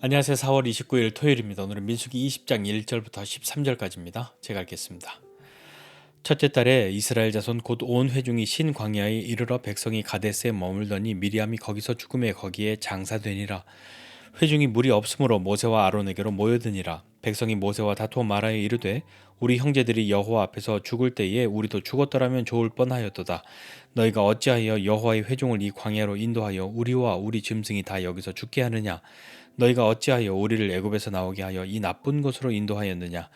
안녕하세요. 4월 29일 토요일입니다. 오늘은 민수기 20장 1절부터 13절까지입니다. 제가 읽겠습니다. 첫째 달에 이스라엘 자손 곧 온 회중이 신 광야에 이르러 백성이 가데스에 머물더니 미리암이 거기서 죽음에 거기에 장사되니라. 회중이 물이 없으므로 모세와 아론에게로 모여드니라. 백성이 모세와 다투어 말하여 이르되 우리 형제들이 여호와 앞에서 죽을 때에 우리도 죽었더라면 좋을 뻔하였도다. 너희가 어찌하여 여호와의 회중을 이 광야로 인도하여 우리와 우리 짐승이 다 여기서 죽게 하느냐. 너희가 어찌하여 우리를 애굽에서 나오게 하여 이 나쁜 곳으로 인도하였느냐.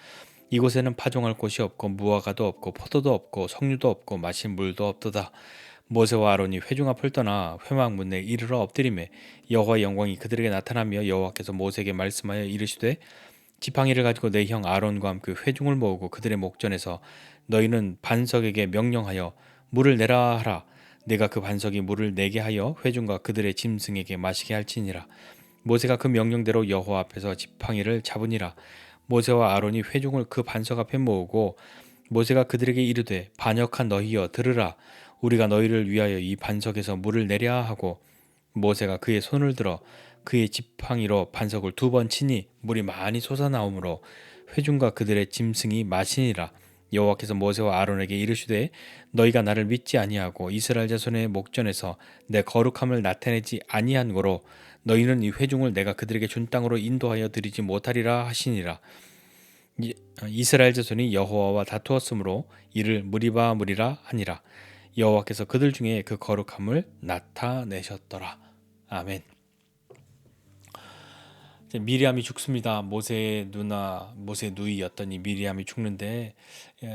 이곳에는 파종할 곳이 없고 무화과도 없고 포도도 없고 석류도 없고 마실 물도 없도다. 모세와 아론이 회중 앞을 떠나 회막문에 이르러 엎드리매 여호와의 영광이 그들에게 나타나며 여호와께서 모세에게 말씀하여 이르시되 지팡이를 가지고 내 형 아론과 함께 회중을 모으고 그들의 목전에서 너희는 반석에게 명령하여 물을 내라 하라. 내가 그 반석이 물을 내게 하여 회중과 그들의 짐승에게 마시게 할지니라. 모세가 그 명령대로 여호와 앞에서 지팡이를 잡으니라. 모세와 아론이 회중을 그 반석 앞에 모으고 모세가 그들에게 이르되 반역한 너희여 들으라. 우리가 너희를 위하여 이 반석에서 물을 내랴 하고 모세가 그의 손을 들어 그의 지팡이로 반석을 2번 치니 물이 많이 솟아나오므로 회중과 그들의 짐승이 마시니라. 여호와께서 모세와 아론에게 이르시되 너희가 나를 믿지 아니하고 이스라엘 자손의 목전에서 내 거룩함을 나타내지 아니한 고로 너희는 이 회중을 내가 그들에게 준 땅으로 인도하여 드리지 못하리라 하시니라. 이스라엘 자손이 여호와와 다투었으므로 이를 무리바 하니라. 여호와께서 그들 중에 그 거룩함을 나타내셨더라. 아멘. 미리암이 죽습니다. 모세의 누나, 모세의 누이였던 이 미리암이 죽는데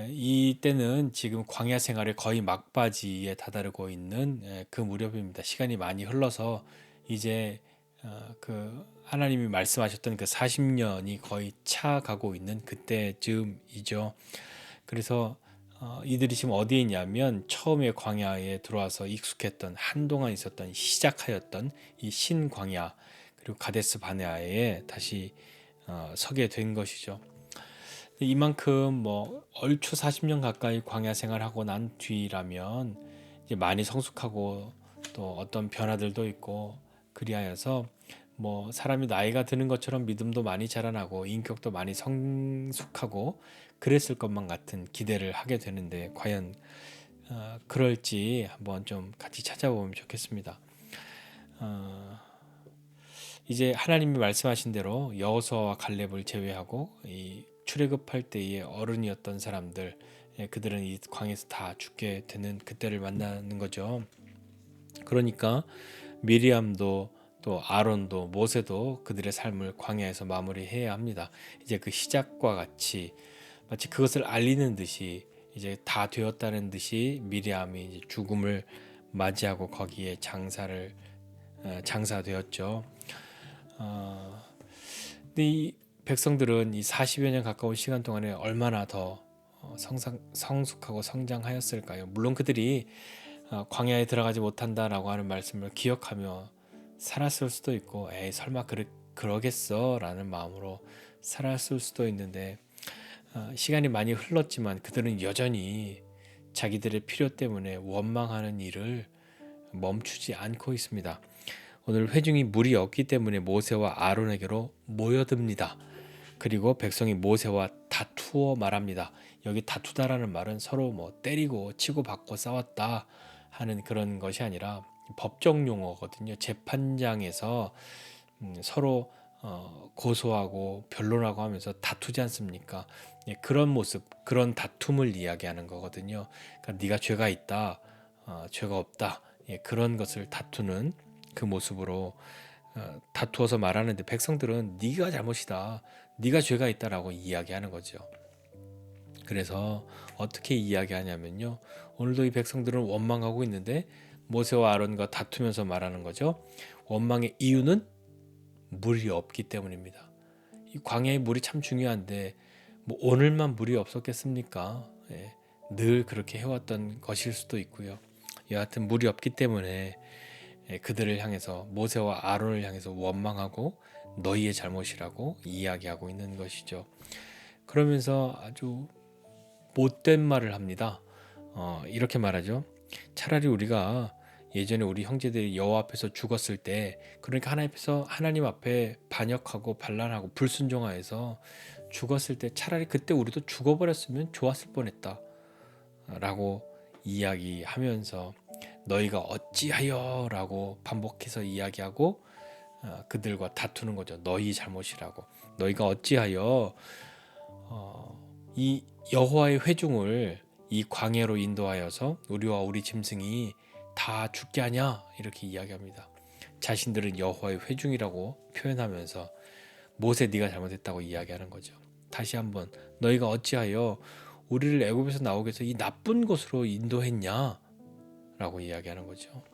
이때는 지금 광야 생활의 거의 막바지에 다다르고 있는 그 무렵입니다. 시간이 많이 흘러서 이제 그 하나님이 말씀하셨던 그 40년이 거의 차가고 있는 그때쯤이죠. 그래서 이들이 지금 어디에 있냐면 처음에 광야에 들어와서 익숙했던 한동안 있었던 시작하였던 이 신광야 그리고 가데스 바네아에 다시 서게 된 것이죠. 이만큼 뭐 얼추 40년 가까이 광야 생활하고 난 뒤라면 이제 많이 성숙하고 또 어떤 변화들도 있고 그리하여서 뭐 사람이 나이가 드는 것처럼 믿음도 많이 자라나고 인격도 많이 성숙하고 그랬을 것만 같은 기대를 하게 되는데 과연 그럴지 한번 좀 같이 찾아보면 좋겠습니다. 이제 하나님이 말씀하신 대로 여호수아와 갈렙을 제외하고 이 출애굽할 때의 어른이었던 사람들 그들은 이 광에서 다 죽게 되는 그때를 만나는 거죠. 그러니까 미리암도 또 아론도 모세도 그들의 삶을 광야에서 마무리해야 합니다. 이제 그 시작과 같이 마치 그것을 알리는 듯이 이제 다 되었다는 듯이 미리암이 이제 죽음을 맞이하고 거기에 장사되었죠. 근데 이 백성들은 이 40여 년 가까운 시간 동안에 얼마나 더 성숙하고 성장하였을까요? 물론 그들이 광야에 들어가지 못한다라고 하는 말씀을 기억하며 살았을 수도 있고 에이 설마 그러겠어 라는 마음으로 살았을 수도 있는데 시간이 많이 흘렀지만 그들은 여전히 자기들의 필요 때문에 원망하는 일을 멈추지 않고 있습니다. 오늘 회중이 물이 없기 때문에 모세와 아론에게로 모여듭니다. 그리고 백성이 모세와 다투어 말합니다. 여기 다투다라는 말은 서로 뭐 때리고 치고 받고 싸웠다 하는 그런 것이 아니라 법적 용어거든요. 재판장에서 서로 고소하고 변론하고 하면서 다투지 않습니까? 그런 모습, 그런 다툼을 이야기하는 거거든요. 그러니까 네가 죄가 있다, 죄가 없다, 그런 것을 다투는 그 모습으로 다투어서 말하는데 백성들은 네가 잘못이다, 네가 죄가 있다라고 이야기하는 거죠. 그래서 어떻게 이야기하냐면요. 오늘도 이 백성들은 원망하고 있는데 모세와 아론과 다투면서 말하는 거죠. 원망의 이유는 물이 없기 때문입니다. 이 광야의 물이 참 중요한데 뭐 오늘만 물이 없었겠습니까? 늘 그렇게 해왔던 것일 수도 있고요. 여하튼 물이 없기 때문에 그들을 향해서 모세와 아론을 향해서 원망하고 너희의 잘못이라고 이야기하고 있는 것이죠. 그러면서 아주 못된 말을 합니다. 이렇게 말하죠. 차라리 우리가 예전에 우리 형제들이 여호와 앞에서 죽었을 때, 그러니까 하나님 앞에 반역하고 반란하고 불순종하여서 죽었을 때 차라리 그때 우리도 죽어버렸으면 좋았을 뻔했다 라고 이야기하면서 너희가 어찌하여 라고 반복해서 이야기하고 그들과 다투는 거죠. 너희 잘못이라고. 너희가 어찌하여 이 여호와의 회중을 이 광야로 인도하여서 우리와 우리 짐승이 다 죽게 하냐 이렇게 이야기합니다. 자신들은 여호와의 회중이라고 표현하면서 모세 네가 잘못했다고 이야기하는 거죠. 다시 한번 너희가 어찌하여 우리를 애굽에서 나오게 해서 이 나쁜 곳으로 인도했냐 라고 이야기하는 거죠.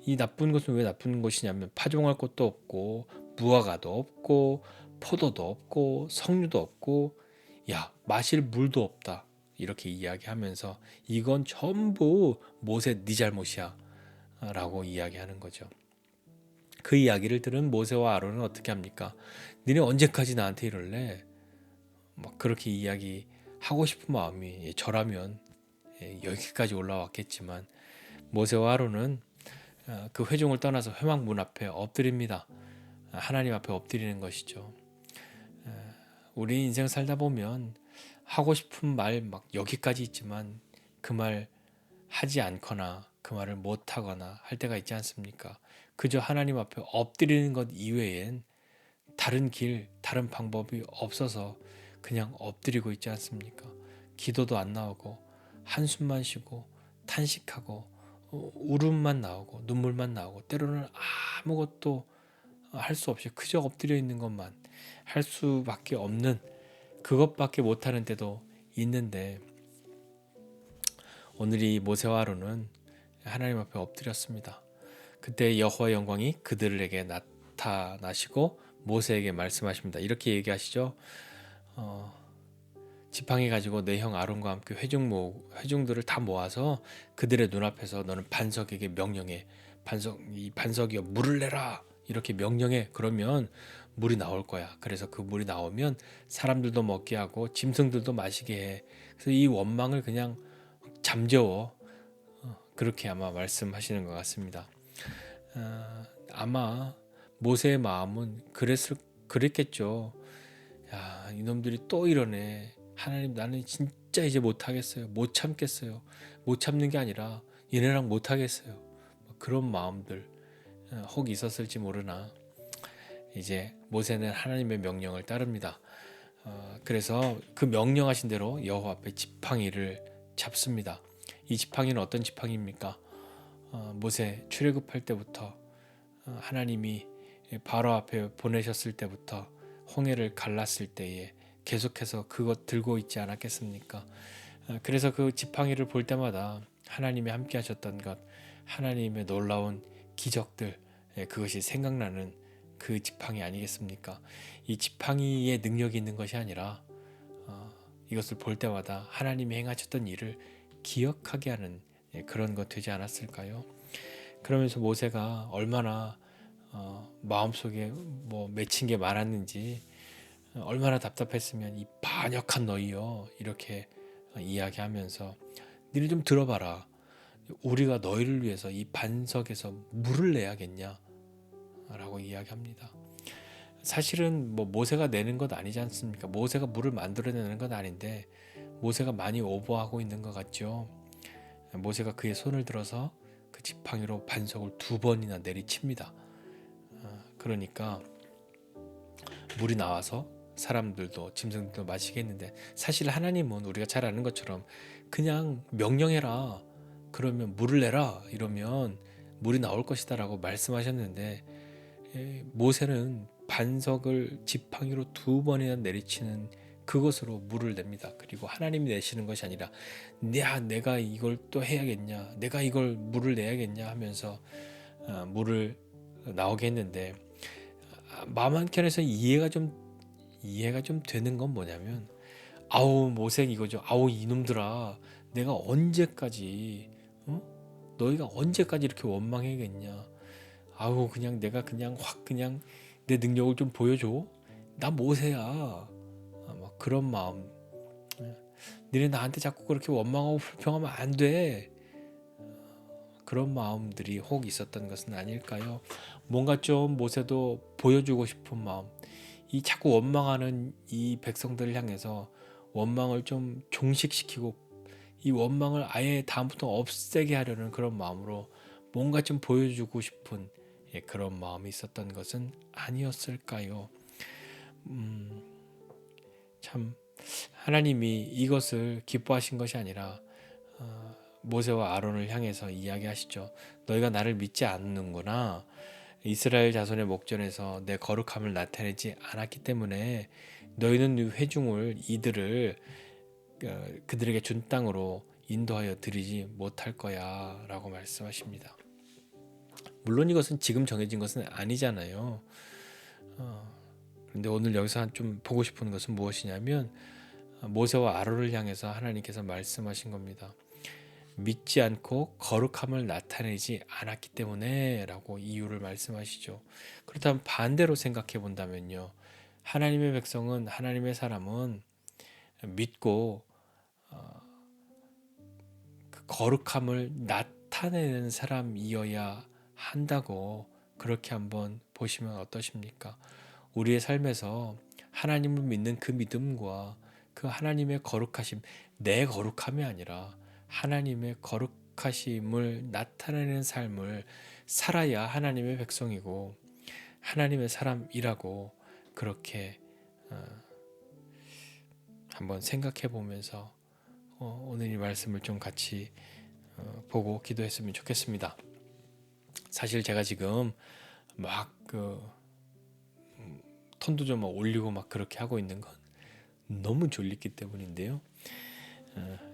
이 나쁜 곳은 왜 나쁜 곳이냐면 파종할 곳도 없고 무화과도 없고 포도도 없고 석류도 없고 마실 물도 없다 이렇게 이야기하면서 이건 전부 모세 네 잘못이야 라고 이야기하는 거죠. 그 이야기를 들은 모세와 아론은 어떻게 합니까? 니네 언제까지 나한테 이럴래? 막 그렇게 이야기하고 싶은 마음이 저라면 여기까지 올라왔겠지만 모세와 아론은 그 회중을 떠나서 회막 문 앞에 엎드립니다. 하나님 앞에 엎드리는 것이죠. 우리 인생 살다 보면 하고 싶은 말 막 여기까지 있지만 그 말 하지 않거나 그 말을 못 하거나 할 때가 있지 않습니까? 그저 하나님 앞에 엎드리는 것 이외엔 다른 길, 다른 방법이 없어서 그냥 엎드리고 있지 않습니까? 기도도 안 나오고 한숨만 쉬고 탄식하고 울음만 나오고 눈물만 나오고 때로는 아무것도 할 수 없이 그저 엎드려 있는 것만 할 수밖에 없는 그것밖에 못하는 때도 있는데 오늘 이 모세와 아론은 하나님 앞에 엎드렸습니다. 그때 여호와의 영광이 그들에게 나타나시고 모세에게 말씀하십니다. 이렇게 얘기하시죠. 지팡이 가지고 내 형 아론과 함께 회중들을 다 모아서 그들의 눈앞에서 너는 반석에게 명령해. 이 반석이여 물을 내라. 이렇게 명령해. 그러면 물이 나올 거야. 그래서 그 물이 나오면 사람들도 먹게 하고 짐승들도 마시게 해. 그래서 이 원망을 그냥 잠재워. 그렇게 아마 말씀하시는 것 같습니다. 아마 모세의 마음은 그랬겠죠. 야, 이놈들이 또 이러네. 하나님 나는 진짜 이제 못하겠어요. 못 참겠어요. 못 참는 게 아니라 얘네랑 못하겠어요. 그런 마음들 혹 있었을지 모르나 이제 모세는 하나님의 명령을 따릅니다. 그래서 그 명령하신 대로 여호와 앞에 지팡이를 잡습니다. 이 지팡이는 어떤 지팡이입니까? 모세 출애굽할 때부터 하나님이 바로 앞에 보내셨을 때부터 홍해를 갈랐을 때에 계속해서 그것 들고 있지 않았겠습니까? 그래서 그 지팡이를 볼 때마다 하나님이 함께 하셨던 것, 하나님의 놀라운 기적들, 그것이 생각나는 그 지팡이 아니겠습니까? 이 지팡이의 능력이 있는 것이 아니라 이것을 볼 때마다 하나님이 행하셨던 일을 기억하게 하는 그런 것 되지 않았을까요? 그러면서 모세가 얼마나 마음속에 맺힌 게 많았는지 얼마나 답답했으면 이 반역한 너희여 이렇게 이야기하면서 니네 좀 들어봐라. 우리가 너희를 위해서 이 반석에서 물을 내야겠냐 라고 이야기합니다. 사실은 모세가 내는 것 아니지 않습니까? 모세가 물을 만들어내는 건 아닌데 모세가 많이 오버하고 있는 것 같죠. 모세가 그의 손을 들어서 그 지팡이로 반석을 2번이나 내리칩니다. 그러니까 물이 나와서 사람들도 짐승들도 마시겠는데 사실 하나님은 우리가 잘 아는 것처럼 그냥 명령해라. 그러면 물을 내라. 이러면 물이 나올 것이다 라고 말씀하셨는데 모세는 반석을 지팡이로 2번이나 내리치는 그것으로 물을 냅니다. 그리고 하나님이 내시는 것이 아니라 내가 이걸 또 해야겠냐, 내가 이걸 물을 내야겠냐 하면서 물을 나오게 했는데 마음 한켠에서 이해가 좀 되는 건 뭐냐면 아우 모세 이거죠. 아우 이놈들아 내가 언제까지 너희가 언제까지 이렇게 원망해야겠냐. 아우 그냥 내가 그냥 확 그냥 내 능력을 좀 보여줘. 나 모세야. 막 그런 마음. 니네 나한테 자꾸 그렇게 원망하고 불평하면 안 돼. 그런 마음들이 혹 있었던 것은 아닐까요? 뭔가 좀 모세도 보여주고 싶은 마음, 이 자꾸 원망하는 이 백성들을 향해서 원망을 좀 종식시키고 이 원망을 아예 다음부터 없애게 하려는 그런 마음으로 뭔가 좀 보여주고 싶은 그런 마음이 있었던 것은 아니었을까요? 참 하나님이 이것을 기뻐하신 것이 아니라 모세와 아론을 향해서 이야기하시죠. 너희가 나를 믿지 않는구나. 이스라엘 자손의 목전에서 내 거룩함을 나타내지 않았기 때문에 너희는 이 회중을 이들을 그들에게 준 땅으로 인도하여 드리지 못할 거야 라고 말씀하십니다. 물론 이것은 지금 정해진 것은 아니잖아요. 그런데 오늘 여기서 좀 보고 싶은 것은 무엇이냐면 모세와 아론을 향해서 하나님께서 말씀하신 겁니다. 믿지 않고 거룩함을 나타내지 않았기 때문에 라고 이유를 말씀하시죠. 그렇다면 반대로 생각해 본다면요. 하나님의 백성은, 하나님의 사람은 믿고 그 거룩함을 나타내는 사람이어야 한다고 그렇게 한번 보시면 어떠십니까? 우리의 삶에서 하나님을 믿는 그 믿음과 그 하나님의 거룩하심, 내 거룩함이 아니라 하나님의 거룩하심을 나타내는 삶을 살아야 하나님의 백성이고 하나님의 사람이라고 그렇게 한번 생각해 보면서 오늘 이 말씀을 좀 같이 보고 기도했으면 좋겠습니다. 사실 제가 지금 막 톤도 좀 올리고 막 그렇게 하고 있는 건 너무 졸립기 때문인데요.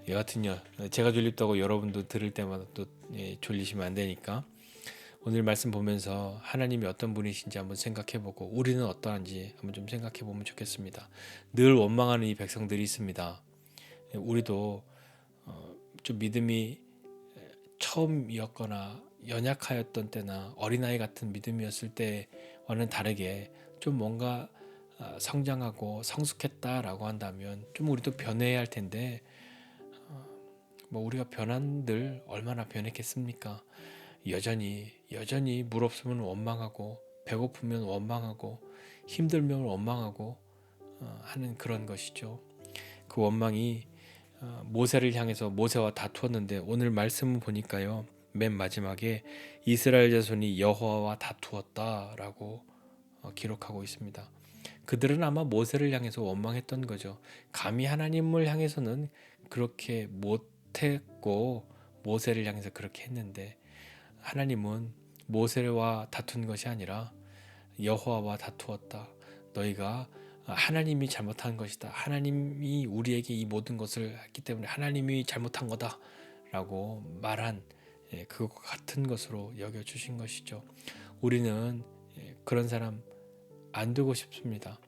여하튼요, 제가 졸립다고 여러분도 들을 때마다 또 졸리시면 안 되니까 오늘 말씀 보면서 하나님이 어떤 분이신지 한번 생각해보고 우리는 어떠한지 한번 좀 생각해보면 좋겠습니다. 늘 원망하는 이 백성들이 있습니다. 우리도 좀 믿음이 처음이었거나 연약하였던 때나 어린아이 같은 믿음이었을 때와는 다르게 좀 뭔가 성장하고 성숙했다라고 한다면 좀 우리도 변해야 할 텐데 뭐 우리가 변한들 얼마나 변했겠습니까? 여전히 물 없으면 원망하고 배고프면 원망하고 힘들면 원망하고 하는 그런 것이죠. 그 원망이 모세를 향해서 모세와 다투었는데 오늘 말씀을 보니까요. 맨 마지막에 이스라엘 자손이 여호와와 다투었다라고 기록하고 있습니다. 그들은 아마 모세를 향해서 원망했던 거죠. 감히 하나님을 향해서는 그렇게 못했고 모세를 향해서 그렇게 했는데 하나님은 모세와 다툰 것이 아니라 여호와와 다투었다. 너희가 하나님이 잘못한 것이다. 하나님이 우리에게 이 모든 것을 했기 때문에 하나님이 잘못한 거다. 라고 말한 그것과 같은 것으로 여겨주신 것이죠. 우리는 그런 사람 안 되고 싶습니다.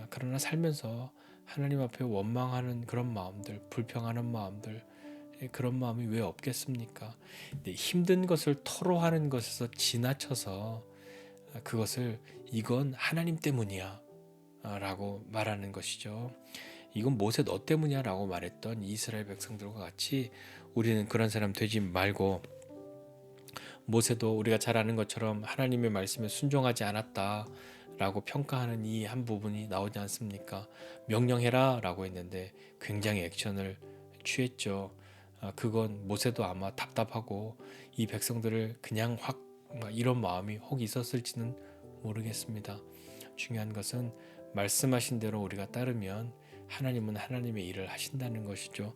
그러나 살면서 하나님 앞에 원망하는 그런 마음들, 불평하는 마음들, 그런 마음이 왜 없겠습니까? 힘든 것을 토로하는 것에서 지나쳐서 그것을 이건 하나님 때문이야 라고 말하는 것이죠. 이건 모세 너 때문이야 라고 말했던 이스라엘 백성들과 같이 우리는 그런 사람 되지 말고 모세도 우리가 잘 아는 것처럼 하나님의 말씀에 순종하지 않았다 라고 평가하는 이 한 부분이 나오지 않습니까? 명령해라 라고 했는데 굉장히 액션을 취했죠. 그건 모세도 아마 답답하고 이 백성들을 그냥 확 이런 마음이 혹 있었을지는 모르겠습니다. 중요한 것은 말씀하신 대로 우리가 따르면 하나님은 하나님의 일을 하신다는 것이죠.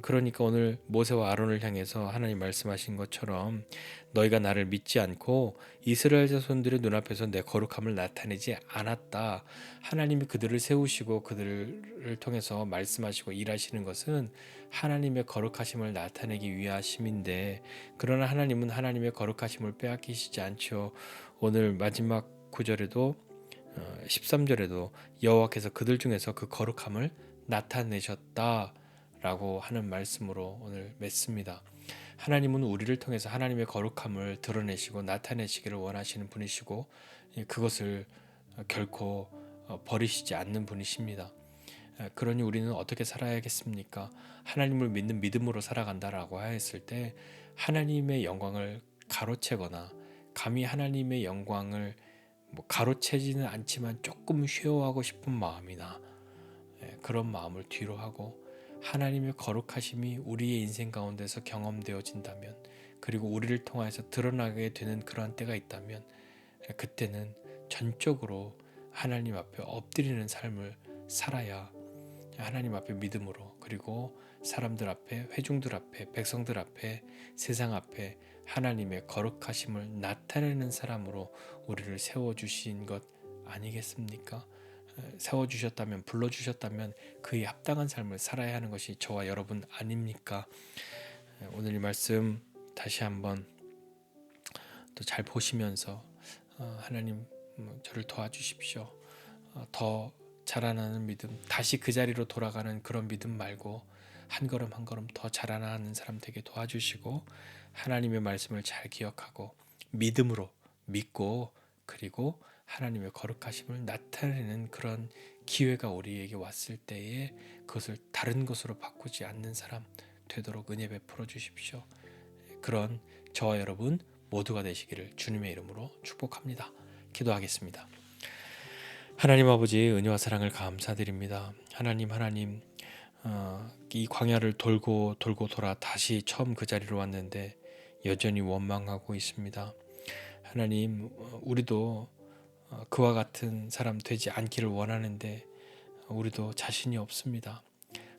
그러니까 오늘 모세와 아론을 향해서 하나님 말씀하신 것처럼 너희가 나를 믿지 않고 이스라엘 자손들의 눈앞에서 내 거룩함을 나타내지 않았다. 하나님이 그들을 세우시고 그들을 통해서 말씀하시고 일하시는 것은 하나님의 거룩하심을 나타내기 위하심인데 그러나 하나님은 하나님의 거룩하심을 빼앗기시지 않죠. 오늘 마지막 구절에도 13절에도 여호와께서 그들 중에서 그 거룩함을 나타내셨다 라고 하는 말씀으로 오늘 맺습니다. 하나님은 우리를 통해서 하나님의 거룩함을 드러내시고 나타내시기를 원하시는 분이시고 그것을 결코 버리시지 않는 분이십니다. 그러니 우리는 어떻게 살아야겠습니까? 하나님을 믿는 믿음으로 살아간다라고 하였을 때 하나님의 영광을 가로채거나 감히 하나님의 영광을 가로채지는 않지만 조금 쉐어하고 싶은 마음이나 그런 마음을 뒤로 하고 하나님의 거룩하심이 우리의 인생 가운데서 경험되어진다면, 그리고 우리를 통해서 드러나게 되는 그러한 때가 있다면, 그때는 전적으로 하나님 앞에 엎드리는 삶을 살아야 하나님 앞에 믿음으로, 그리고 사람들 앞에, 회중들 앞에, 백성들 앞에, 세상 앞에 하나님의 거룩하심을 나타내는 사람으로 우리를 세워주신 것 아니겠습니까? 세워주셨다면, 불러주셨다면 그에 합당한 삶을 살아야 하는 것이 저와 여러분 아닙니까? 오늘 이 말씀 다시 한번 또 잘 보시면서 하나님 저를 도와주십시오. 더 자라나는 믿음, 다시 그 자리로 돌아가는 그런 믿음 말고 한 걸음 한 걸음 더 자라나는 사람 되게 도와주시고, 하나님의 말씀을 잘 기억하고 믿음으로 믿고, 그리고 하나님의 거룩하심을 나타내는 그런 기회가 우리에게 왔을 때에 그것을 다른 것으로 바꾸지 않는 사람 되도록 은혜 베풀어 주십시오. 그런 저와 여러분 모두가 되시기를 주님의 이름으로 축복합니다. 기도하겠습니다. 하나님 아버지, 은혜와 사랑을 감사드립니다. 하나님 이 광야를 돌고 돌아 다시 처음 그 자리로 왔는데 여전히 원망하고 있습니다. 하나님, 우리도 그와 같은 사람 되지 않기를 원하는데 우리도 자신이 없습니다.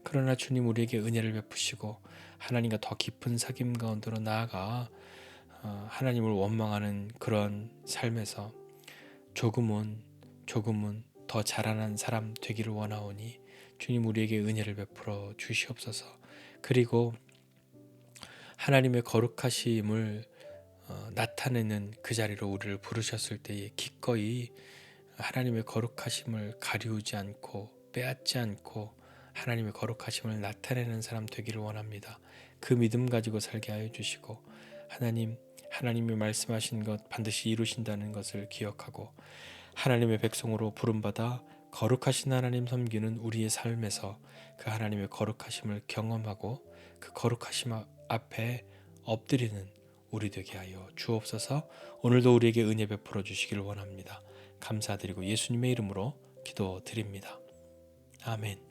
그러나 주님, 우리에게 은혜를 베푸시고 하나님과 더 깊은 사귐 가운데로 나아가 하나님을 원망하는 그런 삶에서 조금은 더 자라난 사람 되기를 원하오니 주님, 우리에게 은혜를 베풀어 주시옵소서. 그리고 하나님의 거룩하심을 나타내는 그 자리로 우리를 부르셨을 때에 기꺼이 하나님의 거룩하심을 가리우지 않고 빼앗지 않고 하나님의 거룩하심을 나타내는 사람 되기를 원합니다. 그 믿음 가지고 살게 하여 주시고, 하나님이 말씀하신 것 반드시 이루신다는 것을 기억하고 하나님의 백성으로 부름받아 거룩하신 하나님 섬기는 우리의 삶에서 그 하나님의 거룩하심을 경험하고 그 거룩하심 앞에 엎드리는 우리 되게 하여 주옵소서. 오늘도 우리에게 은혜 베풀어 주시길 원합니다. 감사드리고 예수님의 이름으로 기도드립니다. 아멘.